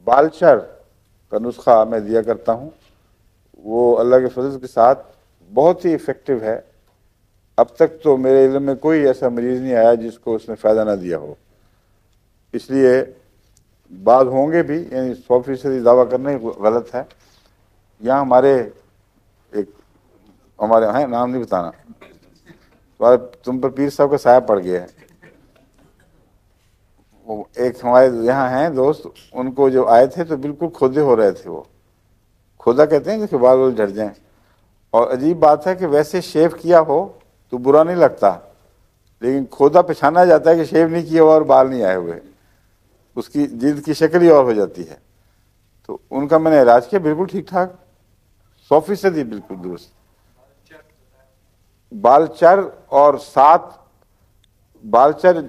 بالچر کا نسخہ میں دیا کرتا ہوں، وہ اللہ کے فضل کے ساتھ بہت ہی ایفیکٹو ہے۔ اب تک تو میرے علم میں کوئی ایسا مریض نہیں آیا جس کو اس نے فائدہ نہ دیا ہو۔ اس لیے بعض ہوں گے بھی، یعنی 100% دعویٰ کرنا ہی غلط ہے۔ یہاں ہمارے ہیں، نام نہیں بتانا، تم پر پیر صاحب کا سایہ پڑ گیا ہے۔ ایک ہمارے یہاں ہیں دوست، ان کو جو آئے تھے تو بالکل کھودے ہو رہے تھے، وہ کھودا کہتے ہیں کہ بال جھڑ جائیں، اور عجیب بات ہے کہ ویسے شیو کیا ہو تو برا نہیں لگتا، لیکن کھودا پہچانا جاتا ہے کہ شیو نہیں کیا ہوا اور بال نہیں آئے ہوئے، اس کی جلد کی شکل ہی اور ہو جاتی ہے۔ تو ان کا میں نے علاج کیا، بالکل ٹھیک ٹھاک، 100% بالکل درست۔ بالچر اور 7 بالچر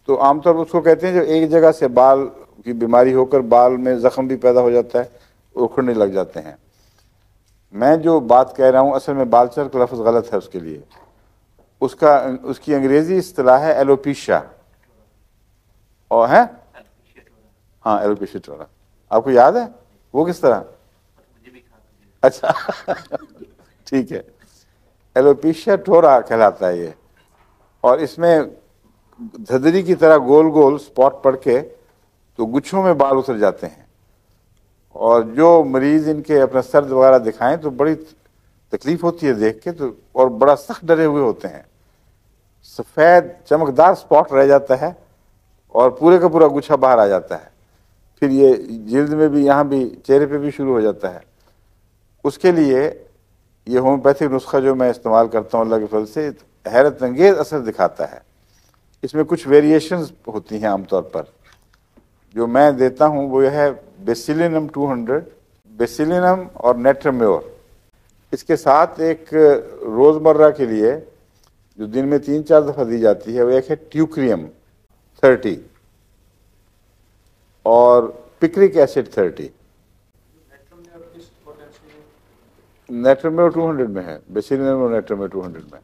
تو عام طور پر اس کو کہتے ہیں جو ایک جگہ سے بال کی بیماری ہو کر بال میں زخم بھی پیدا ہو جاتا ہے، اکھڑنے لگ جاتے ہیں۔ میں جو بات کہہ رہا ہوں اصل میں بالچر کا لفظ غلط ہے اس کے لیے، اس کی انگریزی اصطلاح ہے ایلوپیشیا، اور ہے ہاں ایلوپیشیا ٹورا۔ آپ کو یاد ہے وہ کس طرح؟ اچھا ٹھیک ہے، ایلوپیشیا ٹورا کہلاتا ہے یہ، اور اس میں دھدری کی طرح گول گول سپاٹ پڑ کے تو گچھوں میں بال اتر جاتے ہیں، اور جو مریض ان کے اپنا سرد وغیرہ دکھائیں تو بڑی تکلیف ہوتی ہے دیکھ کے، تو اور بڑا سخت ڈرے ہوئے ہوتے ہیں، سفید چمکدار سپاٹ رہ جاتا ہے اور پورے کا پورا گچھا باہر آ جاتا ہے، پھر یہ جلد میں بھی، یہاں بھی، چہرے پہ بھی شروع ہو جاتا ہے۔ اس کے لیے یہ ہومیوپیتھک نسخہ جو میں استعمال کرتا ہوں اللہ کے فضل سے حیرت انگیز اثر دکھاتا ہے۔ اس میں کچھ ویریشنز ہوتی ہیں، عام طور پر جو میں دیتا ہوں وہ یہ ہے بیسیلینم 200، بیسیلینم اور نیٹرمیور، اس کے ساتھ ایک روزمرہ کے لیے جو دن میں 3-4 دفعہ دی جاتی ہے وہ ایک ہے ٹیوکریم 30 اور پکرک ایسڈ 30۔ نیٹرمیور 200 میں ہے، بیسیلینم اور نیٹرمیور 200 میں،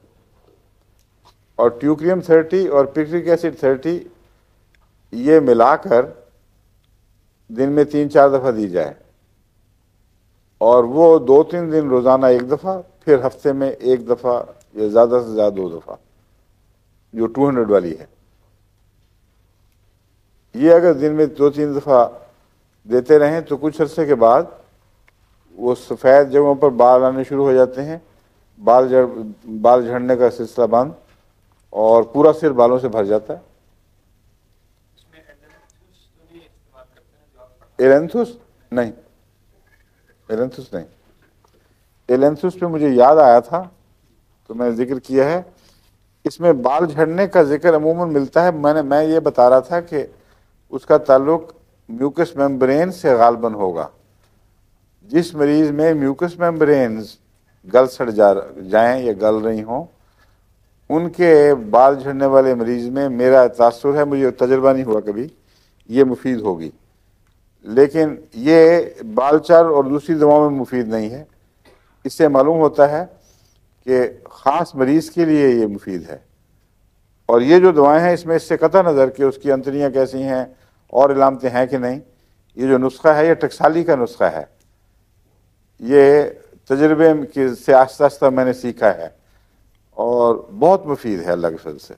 اور ٹیوکریم 30 اور پکرک ایسڈ 30 یہ ملا کر دن میں 3-4 دفعہ دی جائے، اور وہ 2-3 دن روزانہ 1 دفعہ، پھر ہفتے میں 1 دفعہ یا زیادہ سے زیادہ 2 دفعہ، جو 200 والی ہے۔ یہ اگر دن میں 2-3 دفعہ دیتے رہیں تو کچھ عرصے کے بعد وہ سفید جگہوں پر بال آنے شروع ہو جاتے ہیں، بال جھڑنے کا سلسلہ بند، اور پورا سر بالوں سے بھر جاتا ہے۔ ایلینتھس نہیں، ایلینتھس نہیں، ایلینتھس پہ مجھے یاد آیا تھا تو میں نے ذکر کیا ہے۔ اس میں بال جھڑنے کا ذکر عموماً ملتا ہے، میں یہ بتا رہا تھا کہ اس کا تعلق میوکس میمبرین سے غالباً ہوگا۔ جس مریض میں میوکس میمبرینز گل سڑ جائیں یا گل رہی ہوں، ان کے بال جھڑنے والے مریض میں میرا تاثر ہے، مجھے تجربہ نہیں ہوا کبھی، یہ مفید ہوگی، لیکن یہ بالچر اور دوسری دواؤں میں مفید نہیں ہے۔ اس سے معلوم ہوتا ہے کہ خاص مریض کے لیے یہ مفید ہے، اور یہ جو دوائیں ہیں اس میں اس سے قطع نظر کہ اس کی انتڑیاں کیسی ہیں اور علامتیں ہیں کہ نہیں، یہ جو نسخہ ہے یہ ٹکسالی کا نسخہ ہے، یہ تجربے سے آہستہ آہستہ میں نے سیکھا ہے، اور بہت مفید ہے اللہ کے فضل سے۔